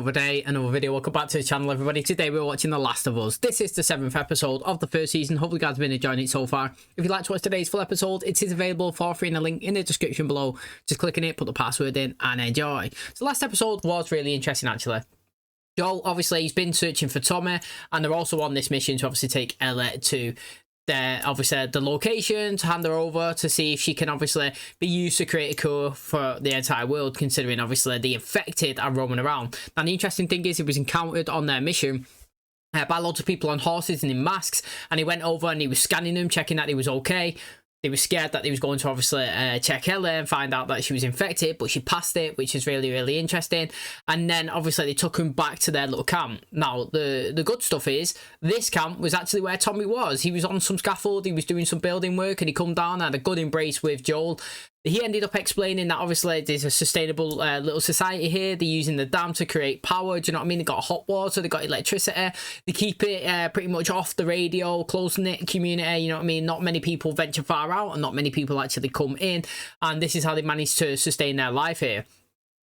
Another day, another video. Welcome back to the channel, everybody. Today we're watching The Last of Us. This is the 7th episode of the first season. Hopefully you guys have been enjoying it so far. If you'd like to watch today's full episode, it is available for free in a link in the description below. Just click on it, put the password in and enjoy. So the last episode was really interesting actually. Joel, obviously, he's been searching for Tommy, and they're also on this mission to obviously take Ellie to the location, to hand her over to see if she can obviously be used to create a cure for the entire world, considering obviously the infected are roaming around. Now the interesting thing is, he was encountered on their mission by lots of people on horses and in masks, and he went over and he was scanning them, checking that he was okay. They were scared that he was going to obviously check Ellie and find out that she was infected, but she passed it, which is really, really interesting. And then obviously they took him back to their little camp. Now, the good stuff is, this camp was actually where Tommy was. He was on some scaffold, he was doing some building work, and he come down and had a good embrace with Joel. He ended up explaining that obviously there's a sustainable little society here. They're using the dam to create power. Do you know what I mean? They got hot water, they got electricity. They keep it pretty much off the radio, close-knit community. You know what I mean? Not many people venture far out, and not many people actually come in. And this is how they manage to sustain their life here.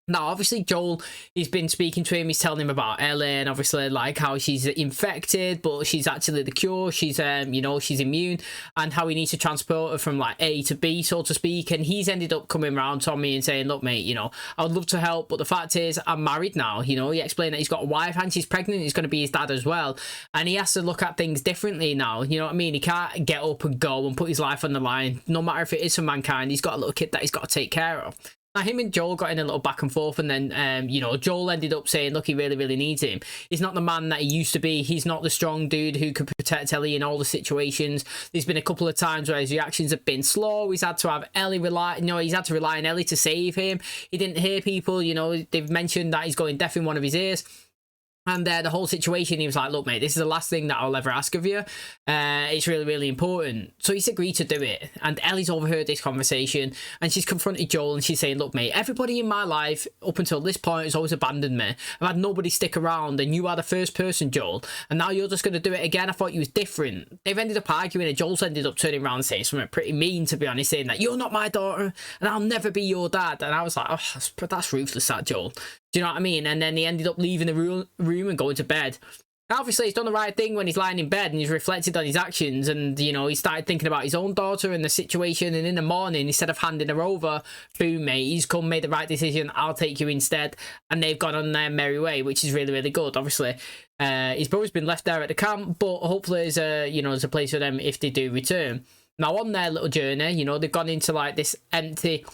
Now, obviously, Joel, he's been speaking to him, he's telling him about Ellie, and obviously, like, how she's infected, but she's actually the cure, she's, you know, she's immune, and how he needs to transport her from, like, A to B, so to speak, and he's ended up coming around to me and saying, look, mate, you know, I would love to help, but the fact is, I'm married now, you know. He explained that he's got a wife, and she's pregnant, he's going to be his dad as well, and he has to look at things differently now, you know what I mean? He can't get up and go and put his life on the line, no matter if it is for mankind. He's got a little kid that he's got to take care of. Now, him and Joel got in a little back and forth, and then, you know, Joel ended up saying, look, he really, really needs him. He's not the man that he used to be. He's not the strong dude who could protect Ellie in all the situations. There's been a couple of times where his reactions have been slow. He's had to have Ellie rely, you know, he's had to rely on Ellie to save him. He didn't hear people, you know, they've mentioned that he's going deaf in one of his ears. And the whole situation, he was like, look, mate, this is the last thing that I'll ever ask of you. It's really, really important. So he's agreed to do it. And Ellie's overheard this conversation, and she's confronted Joel, and she's saying, look, mate, everybody in my life up until this point has always abandoned me. I've had nobody stick around, and you are the first person, Joel. And now you're just going to do it again? I thought you was different. They've ended up arguing, and Joel's ended up turning around and saying something pretty mean, to be honest, saying that you're not my daughter, and I'll never be your dad. And I was like, oh, that's ruthless, that, Joel. Do you know what I mean? And then he ended up leaving the room and going to bed. Obviously, he's done the right thing when he's lying in bed and he's reflected on his actions, and, you know, he started thinking about his own daughter and the situation, and in the morning, instead of handing her over, boom, mate, he's come, made the right decision, I'll take you instead, and they've gone on their merry way, which is really, really good. Obviously, his brother's been left there at the camp, but hopefully there's a, you know, there's a place for them if they do return. Now, on their little journey, you know, they've gone into, like, this empty,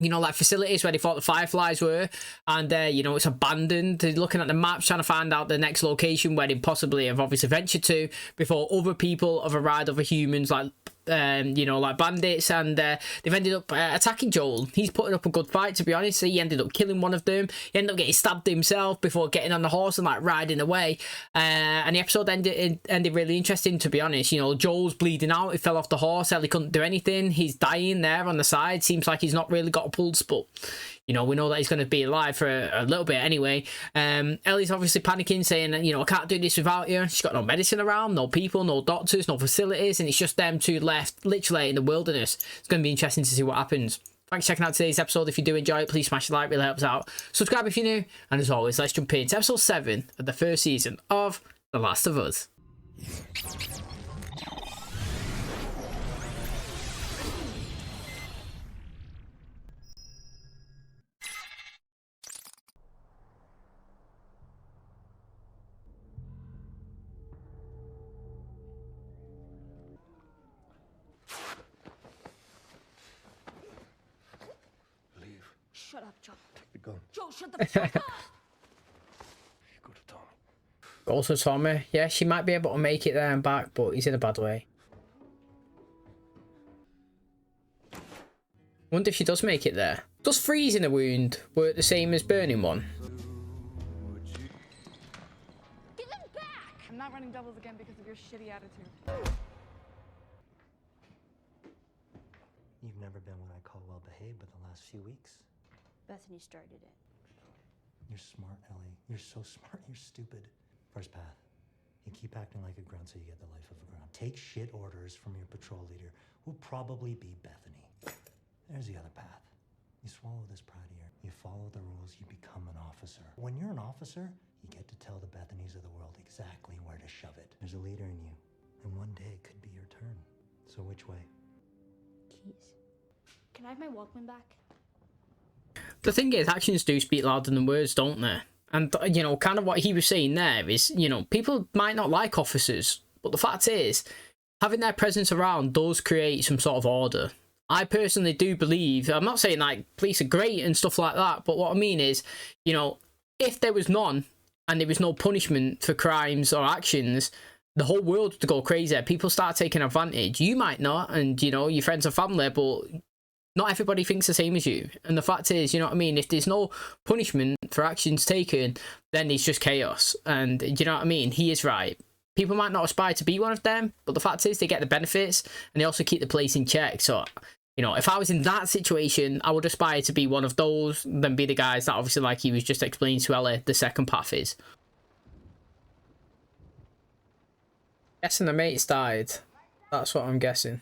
you know, like facilities where they thought the Fireflies were, and you know, it's abandoned. They're looking at the maps, trying to find out the next location where they possibly have obviously ventured to before other people have arrived, other humans, like you know, like bandits, and they've ended up attacking Joel. He's putting up a good fight, to be honest. He ended up killing one of them. He ended up getting stabbed himself before getting on the horse and like riding away, and the episode ended really interesting, to be honest. You know, Joel's bleeding out, he fell off the horse, Ellie couldn't do anything, he's dying there on the side. Seems like he's not really got a pulse, but you know, we know that he's going to be alive for a little bit anyway. Ellie's obviously panicking, saying, you know, I can't do this without you. She's got no medicine around, no people, no doctors, no facilities, and it's just them two left, literally in the wilderness. It's going to be interesting to see what happens. Thanks for checking out today's episode. If you do enjoy it, please smash the like, really helps out. Subscribe if you're new, and as always, let's jump into episode 7 of the first season of The Last of Us. Shut up, Joel. Take the gun. Joel, shut the fuck up! Go to Tommy. Go to Tommy. Yeah, she might be able to make it there and back, but he's in a bad way. Wonder if she does make it there. Does freezing a wound work the same as burning one? Give him back! I'm not running doubles again because of your shitty attitude. You've never been what I call well-behaved but the last few weeks. Bethany started it. You're smart, Ellie. You're so smart, you're stupid. First path. You keep acting like a grunt so you get the life of a grunt. Take shit orders from your patrol leader, who'll probably be Bethany. There's the other path. You swallow this pride of yours. You follow the rules, you become an officer. When you're an officer, you get to tell the Bethanies of the world exactly where to shove it. There's a leader in you, and one day it could be your turn. So which way? Keys. Can I have my Walkman back? The thing is, actions do speak louder than words, don't they? And, you know, kind of what he was saying there is, you know, people might not like officers, but the fact is, having their presence around does create some sort of order. I personally do believe, I'm not saying like police are great and stuff like that, but what I mean is, you know, if there was none and there was no punishment for crimes or actions, the whole world would go crazy. People start taking advantage. You might not, and, you know, your friends and family, but not everybody thinks the same as you. And the fact is, you know what I mean, if there's no punishment for actions taken, then it's just chaos. And you know what I mean, he is right. People might not aspire to be one of them, but the fact is they get the benefits and they also keep the place in check. So, you know, if I was in that situation, I would aspire to be one of those, than be the guys that obviously, like he was just explaining to Ellie, the second path is. Guessing the mates died. That's what I'm guessing.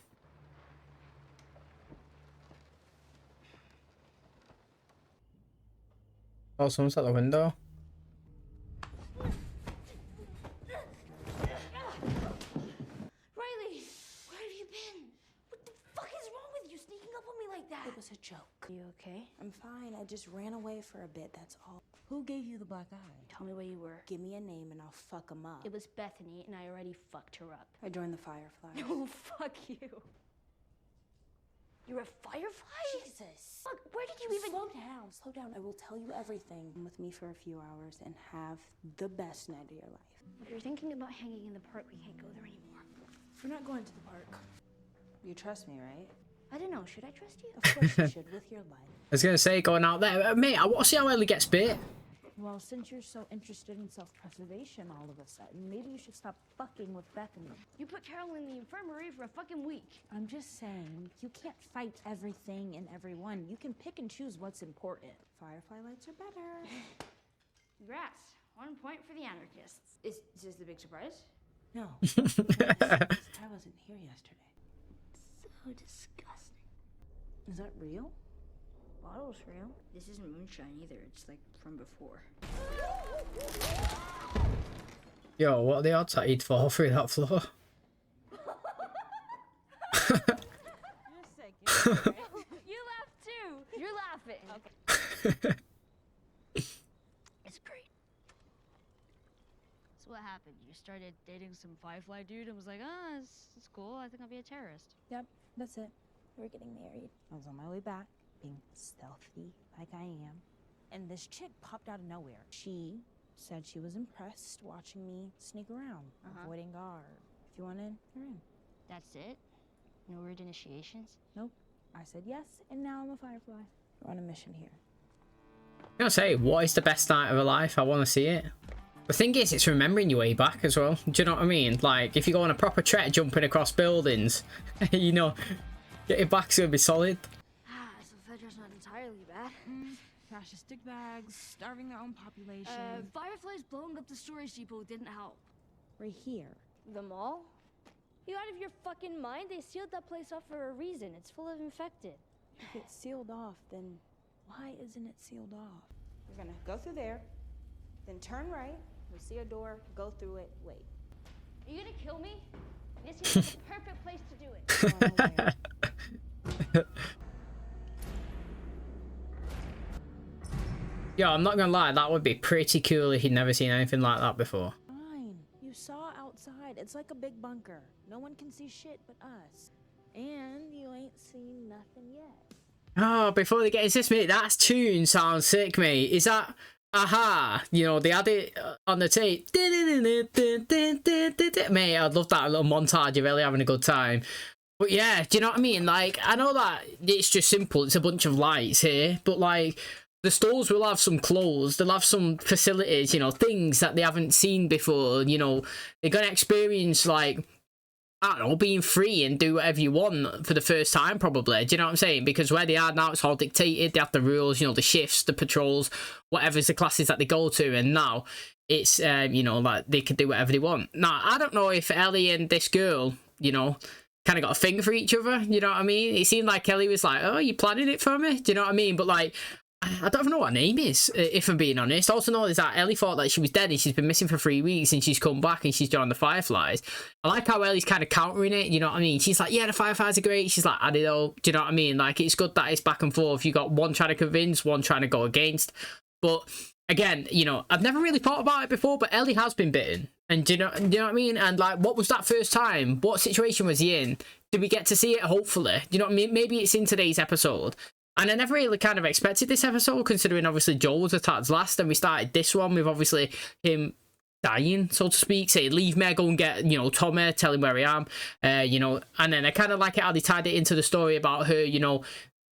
Oh, someone's at the window. Riley, where have you been? What the fuck is wrong with you sneaking up on me like that? It was a joke. You okay? I'm fine. I just ran away for a bit, that's all. Who gave you the black eye? Tell me where you were. Give me a name and I'll fuck him up. It was Bethany, and I already fucked her up. I joined the Firefly. Oh, fuck you. You're a firefly? Jesus. Fuck, where did you even... Slow down. Slow down. I will tell you everything. Come with me for a few hours and have the best night of your life. If you're thinking about hanging in the park, we can't go there anymore. We're not going to the park. You trust me, right? I don't know, should I trust you? Of course you should, with your life. I was going to say, going out there. Mate, I want to see how Ellie gets bit. Well, since you're so interested in self-preservation all of a sudden, maybe you should stop fucking with Bethany. You put Carol in the infirmary for a fucking week. I'm just saying, you can't fight everything and everyone. You can pick and choose what's important. Firefly lights are better. Congrats. 1 point for the anarchists. Is this the big surprise? No. I wasn't here yesterday. So disgusting. Is that real? Bottle's real. This isn't moonshine either. It's like from before. Yo, what are the odds that he'd fall through that floor? You're sick. You're sick, right? You laugh too. You're laughing. Okay. It's great. So what happened? You started dating some Firefly dude and was like, it's cool. I think I'll be a terrorist. Yep, that's it. We're getting married. I was on my way back, being stealthy like I am, and this chick popped out of nowhere. She said she was impressed watching me sneak around, avoiding guard. If you want in, you're in. That's it? No weird initiations? Nope. I said yes, and now I'm a Firefly. We're on a mission here. I'm going to say, what is the best night of her life? I want to see it. The thing is, it's remembering your way back as well. Do you know what I mean? Like, if you go on a proper trek jumping across buildings, you know, getting back's going to be solid. So Fedra's not entirely bad. Fascist stick bags, starving their own population. Fireflies blowing up the storage depot didn't help. Right here. The mall? You out of your fucking mind? They sealed that place off for a reason. It's full of infected. If it's sealed off, then why isn't it sealed off? We're gonna go through there, then turn right. We see a door, go through it, wait. Are you gonna kill me? This is the perfect place to do it. Yo, I'm not gonna lie, that would be pretty cool if you'd never seen anything like that before. Fine. You saw outside. It's like a big bunker. No one can see shit but us. And you ain't seen nothing yet. Oh, before they get into this, mate, that tune sounds sick, mate. Is that Aha? You know, they had it on the tape. Mate, I'd love that little montage. You're really having a good time. But yeah, do you know what I mean? Like, I know that it's just simple. It's a bunch of lights here. But, like, the stores will have some clothes. They'll have some facilities, you know, things that they haven't seen before. You know, they're going to experience, like, I don't know, being free and do whatever you want for the first time, probably. Do you know what I'm saying? Because where they are now, it's all dictated. They have the rules, you know, the shifts, the patrols, whatever's the classes that they go to. And now it's, you know, like they can do whatever they want. Now, I don't know if Ellie and this girl, you know, kind of got a thing for each other. You know what I mean? It seemed like Ellie was like, oh, you planning it for me? Do you know what I mean? But, like, I don't even know what her name is, if I'm being honest. Also know is that Ellie thought that she was dead and she's been missing for 3 weeks and she's come back and she's joined the Fireflies. I like how Ellie's kind of countering it, you know what I mean? She's like, yeah, the Fireflies are great. She's like, I don't know, do you know what I mean? Like, it's good that it's back and forth. You got one trying to convince, one trying to go against. But again, you know, I've never really thought about it before, but Ellie has been bitten. And do you know what I mean? And like, what was that first time? What situation was he in? Did we get to see it? Hopefully. Do you know what I mean? Maybe it's in today's episode. And I never really kind of expected this episode, considering obviously Joel was attacked last, and we started this one with obviously him dying, so to speak, saying, leave me, go and get, you know, Tommy, tell him where I am, you know, and then I kind of like it how they tied it into the story about her, you know,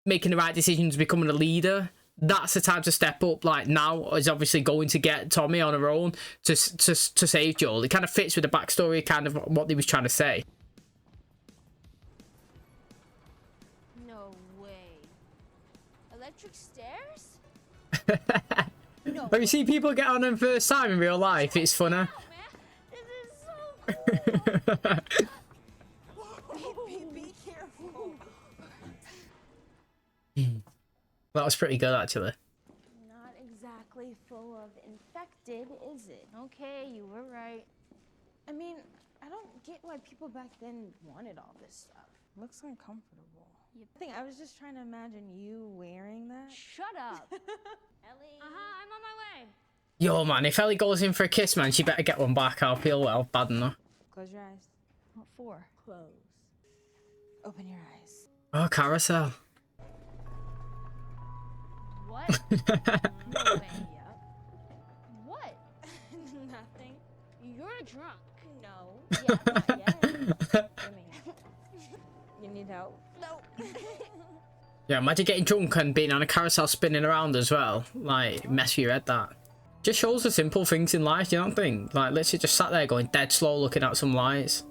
making the right decisions, becoming a leader. That's the time to step up. Like, now is obviously going to get Tommy on her own to save Joel. It kind of fits with the backstory, kind of what they was trying to say. Electric stairs? No. Have you seen people get on them first time in real life? It's funny. Oh, man. This is so cool. Be careful. That was pretty good, actually. Not exactly full of infected, is it? Okay, you were right. I mean, I don't get why people back then wanted all this stuff. Looks uncomfortable. I was just trying to imagine you wearing that. Shut up. Ellie. I'm on my way. Yo, man, if Ellie goes in for a kiss, man, she better get one back. I'll feel well bad enough. Close your eyes. What for? Close. Open your eyes. Oh, carousel. What? No way. Yep. What? Nothing. You're drunk. No. Yeah, not yet. You need help? No. Yeah, imagine getting drunk and being on a carousel spinning around as well. Like, mess with your head, that. Just shows the simple things in life, you don't think? Like, literally just sat there going dead slow looking at some lights.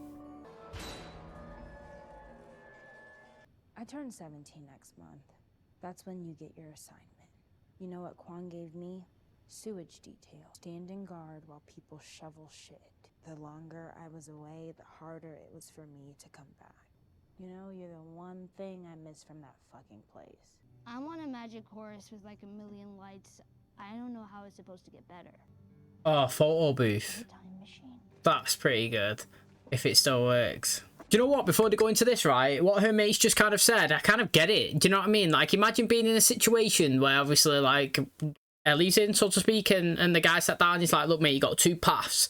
I turn 17 next month. That's when you get your assignment. You know what Quan gave me? Sewage detail. Standing guard while people shovel shit. The longer I was away, the harder it was for me to come back. You know, you're the one thing I miss from that fucking place. I want a magic horse with like 1,000,000 lights. I don't know how it's supposed to get better. Oh, photo booth. Time machine. That's pretty good. If it still works. Do you know what? Before they go into this, right? What her mates just kind of said, I kind of get it. Do you know what I mean? Like, imagine being in a situation where obviously, like, Ellie's in, so to speak, and the guy sat down, he's like, look, mate, you got 2 paths.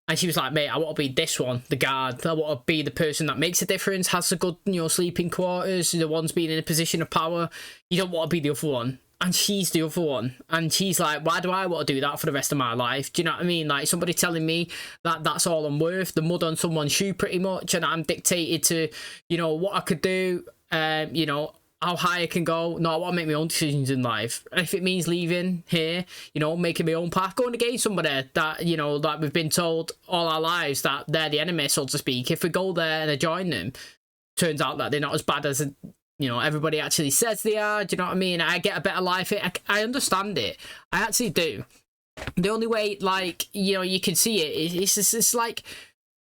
And she was like, mate, I want to be this one, the guard. I want to be the person that makes a difference, has a good, you know, sleeping quarters, the one's being in a position of power. You don't want to be the other one. And she's the other one. And she's like, why do I want to do that for the rest of my life? Do you know what I mean? Like, somebody telling me that that's all I'm worth, the mud on someone's shoe pretty much, and I'm dictated to, you know, what I could do, you know, how high I can go. No, I want to make my own decisions in life. And if it means leaving here, you know, making my own path, going against somebody that, you know, that we've been told all our lives that they're the enemy, so to speak. If we go there and I join them, turns out that they're not as bad as, you know, everybody actually says they are. Do you know what I mean? I get a better life. I understand it. I actually do. The only way, like, you know, you can see it, it's like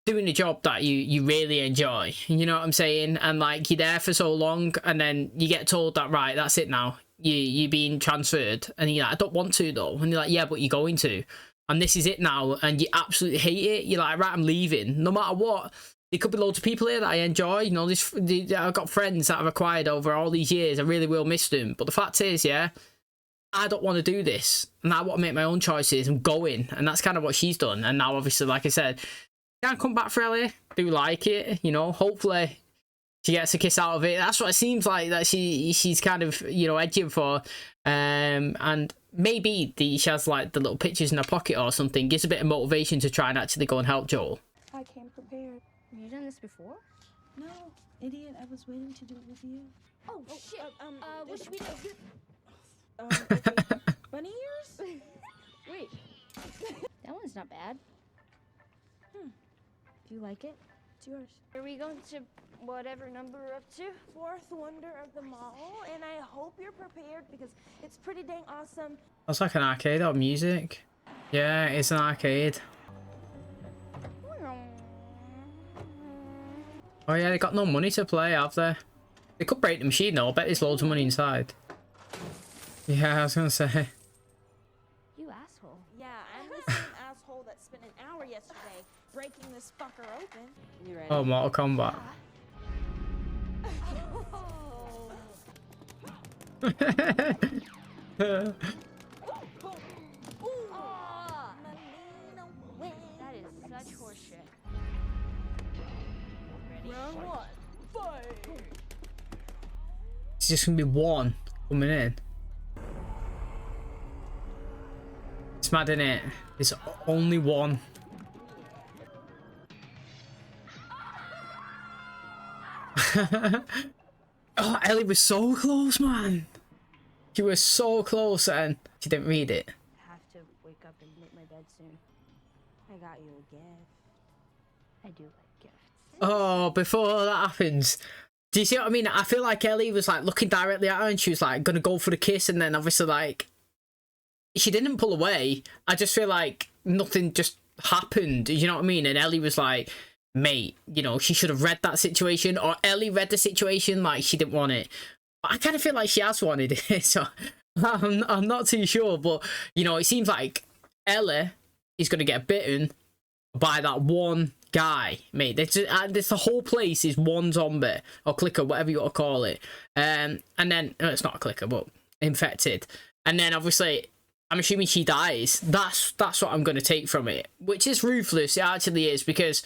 doing a job that you really enjoy, you know what I'm saying? And like, you're there for so long and then you get told that, right, that's it now, you're being transferred, and you're like, I don't want to though, and you're like, yeah, but you're going to, and this is it now, and you absolutely hate it. You're like, right, I'm leaving no matter what. There could be loads of people here that I enjoy, you know, I've got friends that I've acquired over all these years. I really will miss them, but the fact is, yeah, I don't want to do this, and I want to make my own choices. I'm going, and that's kind of what she's done. And now obviously, like I said, can't come back for Ellie. Do like it, you know. Hopefully she gets a kiss out of it. That's what it seems like that she's kind of, you know, edging for. And maybe she has like the little pictures in her pocket or something, gives a bit of motivation to try and actually go and help Joel. I came prepared. Have you done this before? No, idiot. I was waiting to do it with you. Oh shit. What should we do? Okay. Bunny ears? Wait. That one's not bad. Do you like it? It's yours. Are we going to whatever number we're up to? 4th wonder of them all, and I hope you're prepared because it's pretty dang awesome. That's like an arcade or music. Yeah, it's an arcade. Oh yeah, they got no money to play, have they? They could break the machine though. I bet there's loads of money inside. Yeah, I was gonna say. You asshole. Yeah, I'm the same asshole that spent an hour yesterday breaking this fucker open. You ready? Oh, Mortal Kombat. That is such horseshit. Round one. Fight. It's just gonna be one coming in. It's mad, innit? It's only one. Oh, Ellie was so close, man. She was so close, and she didn't read it. I have to wake up and make my bed soon. I got you a gift. I do like gifts. Oh, before that happens, do you see what I mean? I feel like Ellie was like looking directly at her, and she was like gonna go for the kiss, and then obviously like she didn't pull away. I just feel like nothing just happened. You know what I mean? And Ellie was like, mate, you know, she should have read that situation, or Ellie read the situation like she didn't want it. But I kind of feel like she has wanted it, so I'm not too sure. But, you know, it seems like Ellie is going to get bitten by that one guy, mate. This the whole place is one zombie, or clicker, whatever you want to call it. And then, no, it's not a clicker, but infected. And then, obviously, I'm assuming she dies. That's what I'm going to take from it, which is ruthless. It actually is, because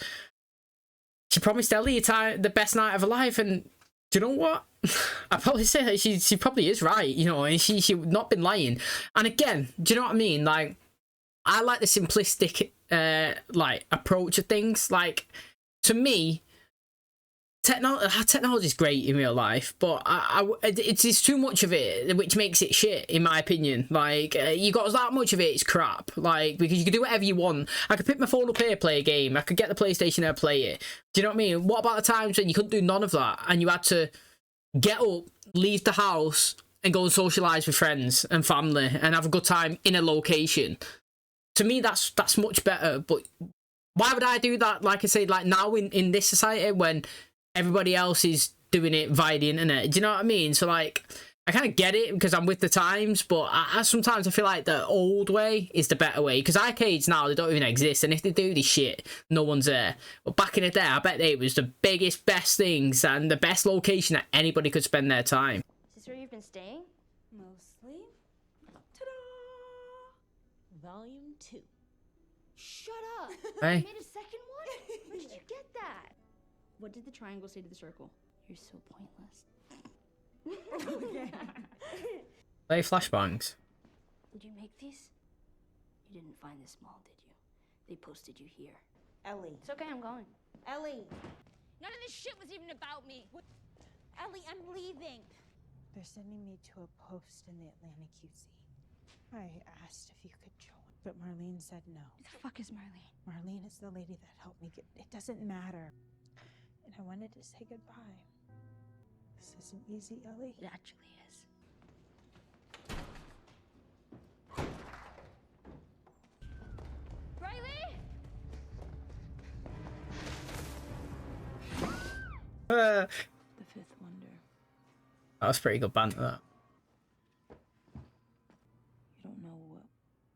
she promised Ellie the best night of her life, and do you know what? I probably say that she probably is right, you know, and she not been lying. And again, do you know what I mean? Like, I like the simplistic like approach of things. Like, to me, technology is great in real life, but it's too much of it, which makes it shit, in my opinion. Like, you got that much of it, it's crap. Like, because you can do whatever you want. I could pick my phone up here, play a game. I could get the PlayStation there, play it. Do you know what I mean? What about the times when you couldn't do none of that, and you had to get up, leave the house, and go and socialise with friends and family, and have a good time in a location? To me, that's much better. But why would I do that, like I say, like now in this society, when everybody else is doing it via the internet? Do you know what I mean? So, like, I kind of get it because I'm with the times, but I sometimes I feel like the old way is the better way, because arcades now, they don't even exist, and if they do, they shit. No one's there. But back in the day, I bet it was the biggest, best things and the best location that anybody could spend their time. Is this where you've been staying? Mostly. Ta-da! Volume 2. Shut up! Hey. You made a second one? Where did you get that? What did the triangle say to the circle? You're so pointless. Play flashbangs. Did you make these? You didn't find this mall, did you? They posted you here. Ellie. It's okay, I'm going. Ellie. None of this shit was even about me. Ellie, I'm leaving. They're sending me to a post in the Atlantic QC. I asked if you could join, but Marlene said no. Who the fuck is Marlene? Marlene is the lady that helped me get... It doesn't matter. And I wanted to say goodbye. This isn't easy, Ellie. It actually is. Riley! The fifth wonder. That was pretty good banter, that. You don't know what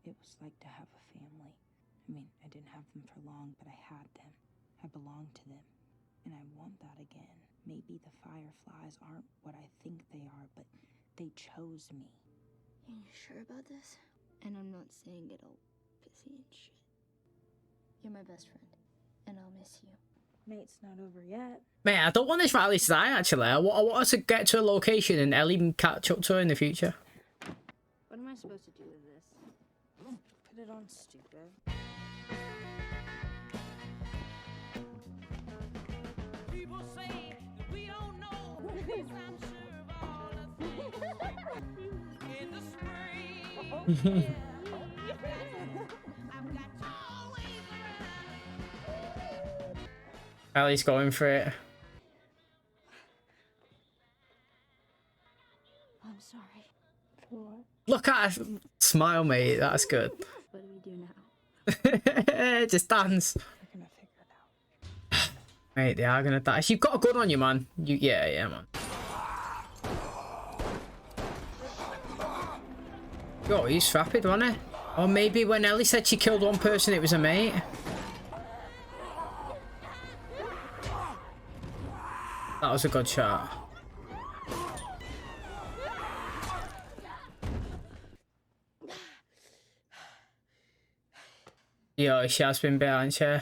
it was like to have a family. I mean, I didn't have them for long, but I had them. I belonged to them. And I want that again. Maybe the fireflies aren't what I think they are, but they chose me. Are you sure about this? And I'm not saying it all pissy and shit. You're my best friend, and I'll miss you. Mate, it's not over yet. Man, I don't want this Riley to die, actually. I want her to get to a location and Ellie can catch up to her in the future. What am I supposed to do with this? Put it on stupid. People say that we don't know, but at least I'm sure of all the things in the spring. I've got you always around. Ellie's going for it. I'm sorry. For what? Look at her smile, mate. That's good. What do we do now? Just dance. We're gonna figure it out. Mate, they are gonna die. You've got a gun on you, man. Yeah, man. Oh, he's rapid, wasn't he? Or maybe when Ellie said she killed one person, it was a mate. That was a good shot. Yo, she has been behind you.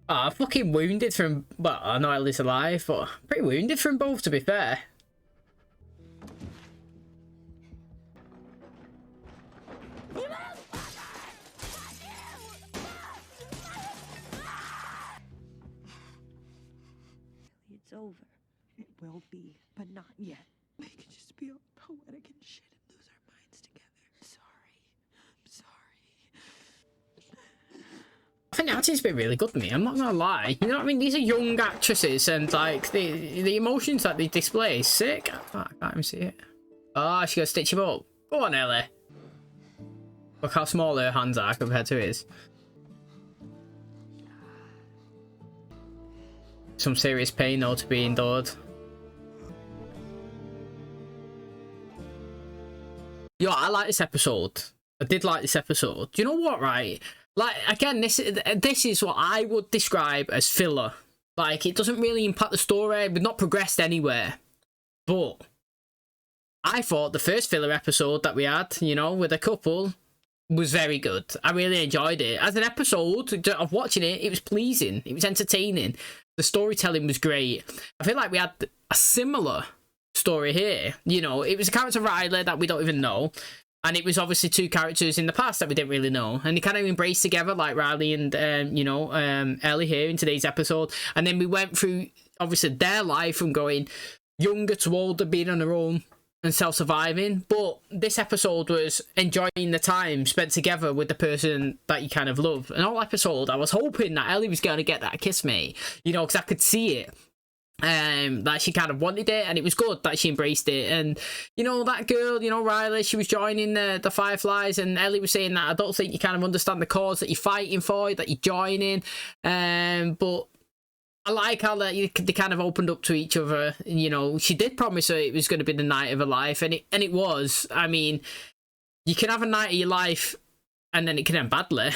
Oh, fucking wounded from... Well, I know Ellie's alive, but pretty wounded from both, to be fair. It's over. It will be, but not yet. We can just be all poetic and shit and lose our minds together. Sorry. I'm sorry. I think the acting's been really good to me, I'm not gonna lie. You know what I mean? These are young actresses, and like the emotions that they display is sick. Oh, I can't even see it. Oh, she gotta stitch him up. Go on, Ellie. Look how small her hands are compared to his. Some serious pain though to be endured. Yo, I like this episode. I did like this episode. Do you know what, right? Like, again, this is what I would describe as filler. Like, it doesn't really impact the story. We've not progressed anywhere. But I thought the first filler episode that we had, you know, with a couple, was very good. I really enjoyed it. As an episode of watching it, it was pleasing. It was entertaining. The storytelling was great. I feel like we had a similar story here. You know, it was a character Riley that we don't even know. And it was obviously two characters in the past that we didn't really know. And they kind of embraced together, like Riley and, you know, Ellie here in today's episode. And then we went through, obviously, their life from going younger to older, being on their own and self-surviving. But this episode was enjoying the time spent together with the person that you kind of love. And all episode, I was hoping that Ellie was going to get that kiss mate, you know, because I could see it. That she kind of wanted it, and it was good that she embraced it. And you know, that girl, you know, Riley, she was joining the Fireflies, and Ellie was saying that I don't think you kind of understand the cause that you're fighting for, that you're joining. But I like how they kind of opened up to each other. And, you know, she did promise her it was going to be the night of her life, and it was. I mean, you can have a night of your life and then it can end badly,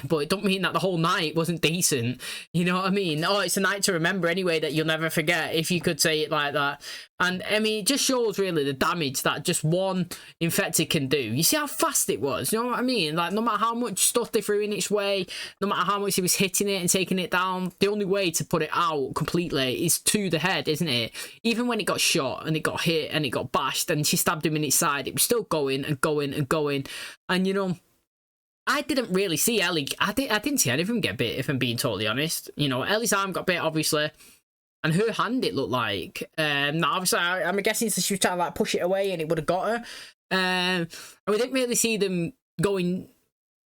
but it don't mean that the whole night wasn't decent. You know what I mean? Oh, it's a night to remember anyway that you'll never forget, if you could say it like that. And I mean, it just shows really the damage that just one infected can do. You see how fast it was? You know what I mean? Like, no matter how much stuff they threw in its way, no matter how much he was hitting it and taking it down, the only way to put it out completely is to the head, isn't it? Even when it got shot and it got hit and it got bashed and she stabbed him in its side, it was still going and going and going. And you know, I didn't really see Ellie. I didn't see anything get bit, if I'm being totally honest. You know, Ellie's arm got bit, obviously, and her hand, it looked like. Now, obviously, I'm guessing she was trying to like push it away, and it would have got her. And we didn't really see them going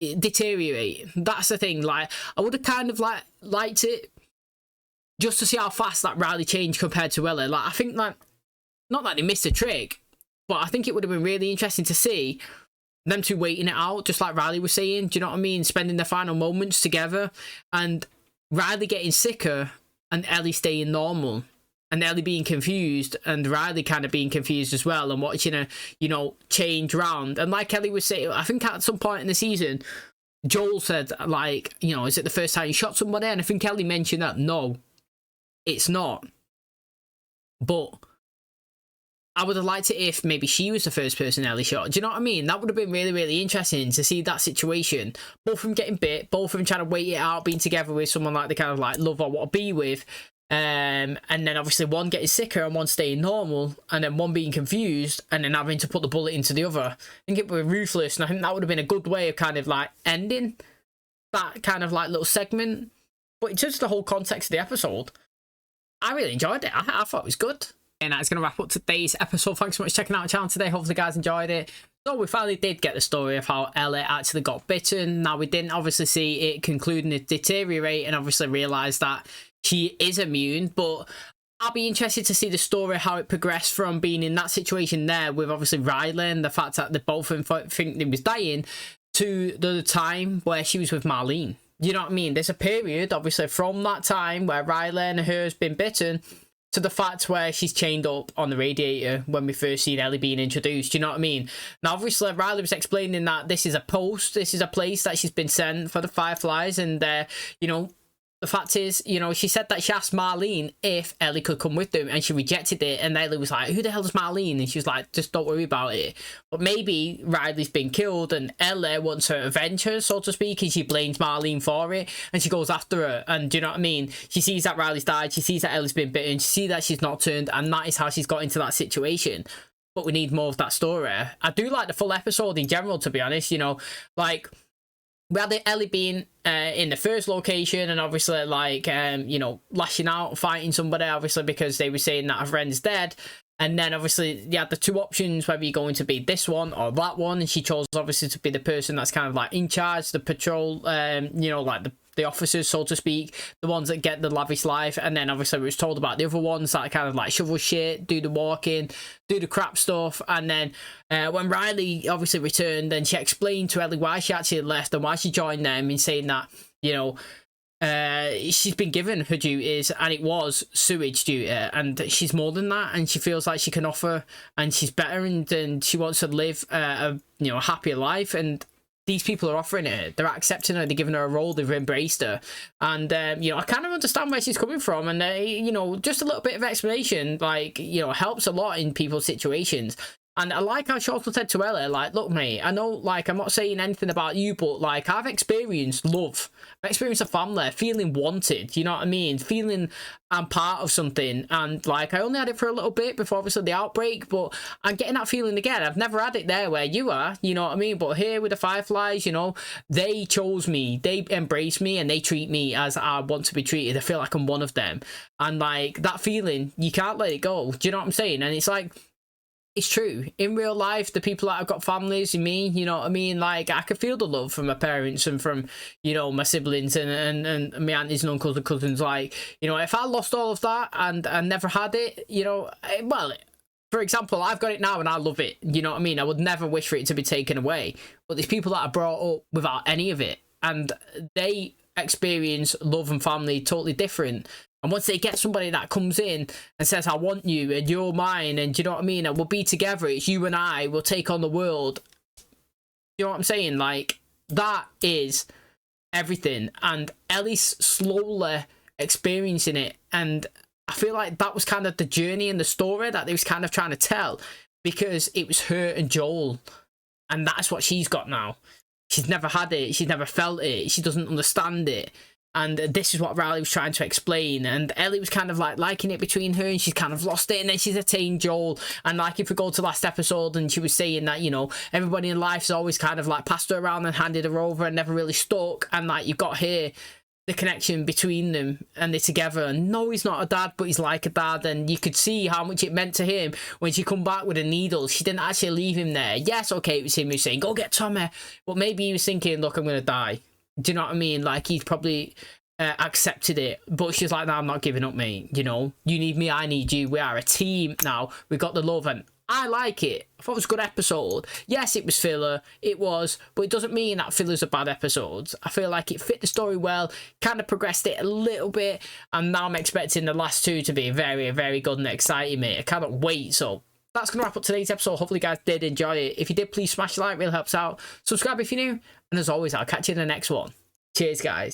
deteriorate. That's the thing. Like, I would have kind of like liked it just to see how fast that Riley changed compared to Ellie. Like, I think like, not that they missed a trick, but I think it would have been really interesting to see them two waiting it out, just like Riley was saying. Do you know what I mean? Spending the final moments together, and Riley getting sicker and Ellie staying normal, and Ellie being confused and Riley kind of being confused as well, and watching her, you know, change round. And like Ellie was saying, I think at some point in the season, Joel said, like, you know, is it the first time you shot somebody? And I think Ellie mentioned that. No, it's not. But I would have liked it if maybe she was the first person Ellie shot. Do you know what I mean? That would have been really, really interesting to see that situation. Both of them getting bit, both of them trying to wait it out, being together with someone like they kind of like love or want to be with. And then obviously one getting sicker and one staying normal, and then one being confused and then having to put the bullet into the other. I think it would be ruthless, and I think that would have been a good way of kind of like ending that kind of like little segment. But in terms of the whole context of the episode, I really enjoyed it. I thought it was good. And that's going to wrap up today's episode. Thanks so much for checking out the channel today. Hopefully you guys enjoyed it. So we finally did get the story of how Ellie actually got bitten. Now, we didn't obviously see it concluding to deteriorate and obviously realise that she is immune. But I'll be interested to see the story, how it progressed from being in that situation there with obviously Riley and the fact that they both think they was dying, to the time where she was with Marlene. You know what I mean? There's a period, obviously, from that time where Riley and her's been bitten to the fact where she's chained up on the radiator when we first seen Ellie being introduced. You know what I mean? Now, obviously, Riley was explaining that this is a post, this is a place that she's been sent for the Fireflies, and, you know, the fact is, you know, she said that she asked Marlene if Ellie could come with them, and she rejected it, and Ellie was like, who the hell is Marlene? And she was like, just don't worry about it. But maybe Riley's been killed, and Ellie wants to avenge her, so to speak, and she blames Marlene for it, and she goes after her, and do you know what I mean? She sees that Riley's died, she sees that Ellie's been bitten, she sees that she's not turned, and that is how she's got into that situation. But we need more of that story. I do like the full episode in general, to be honest, you know, like, we had Ellie being in the first location, and obviously, like, you know, lashing out, fighting somebody, obviously, because they were saying that her friend's dead. And then, obviously, you had the two options, whether you're going to be this one or that one. And she chose, obviously, to be the person that's kind of, like, in charge, the patrol, you know, like, the officers, so to speak, the ones that get the lavish life. And then, obviously, we was told about the other ones that kind of, like, shovel shit, do the walking, do the crap stuff. And then when Riley obviously returned, then she explained to Ellie why she actually left and why she joined them, in saying that, you know, she's been given her duties, and it was sewage duty, and she's more than that, and she feels like she can offer, and she's better, and she wants to live a, you know, a happier life. And these people are offering it, they're accepting her, they're giving her a role, they've embraced her. And you know, I kind of understand where she's coming from, and you know, just a little bit of explanation, like, you know, helps a lot in people's situations. And I like how she also said to Ellie, like, look, mate, I know, like, I'm not saying anything about you, but, like, I've experienced love. I've experienced a family, feeling wanted, you know what I mean? Feeling I'm part of something. And, like, I only had it for a little bit before, obviously, the outbreak, but I'm getting that feeling again. I've never had it there where you are, you know what I mean? But here with the Fireflies, you know, they chose me, they embrace me, and they treat me as I want to be treated. I feel like I'm one of them. And, like, that feeling, you can't let it go. Do you know what I'm saying? And it's like, it's true. In real life, the people that have got families, and me, you know what I mean? Like, I can feel the love from my parents and from, you know, my siblings and my aunties and uncles and cousins. Like, you know, if I lost all of that and I never had it, you know, well, for example, I've got it now and I love it. You know what I mean? I would never wish for it to be taken away. But there's people that are brought up without any of it, and they experience love and family totally different. And once they get somebody that comes in and says, I want you and you're mine, and do you know what I mean? And we'll be together, it's you and I, we'll take on the world. You know what I'm saying? Like, that is everything. And Ellie's slowly experiencing it. And I feel like that was kind of the journey and the story that they was kind of trying to tell, because it was her and Joel. And that's what she's got now. She's never had it. She's never felt it. She doesn't understand it. And this is what Riley was trying to explain. And Ellie was kind of like liking it between her, and she's kind of lost it. And then she's attained Joel. And like, if we go to last episode, and she was saying that, you know, everybody in life has always kind of like passed her around and handed her over and never really stuck. And like, you've got here the connection between them, and they're together. And no, he's not a dad, but he's like a dad. And you could see how much it meant to him when she come back with a needle. She didn't actually leave him there. Yes, okay, it was him who's saying, go get Tommy. But maybe he was thinking, look, I'm going to die. Do you know what I mean? Like, he's probably accepted it. But she's like, no, I'm not giving up, mate. You know, you need me, I need you. We are a team now. We got the love, and I like it. I thought it was a good episode. Yes, it was filler. It was. But it doesn't mean that fillers are bad episodes. I feel like it fit the story well, kind of progressed it a little bit. And now I'm expecting the last two to be very, very good and exciting, mate. I cannot wait. So that's going to wrap up today's episode. Hopefully you guys did enjoy it. If you did, please smash the like. It really helps out. Subscribe if you're new. And as always, I'll catch you in the next one. Cheers, guys.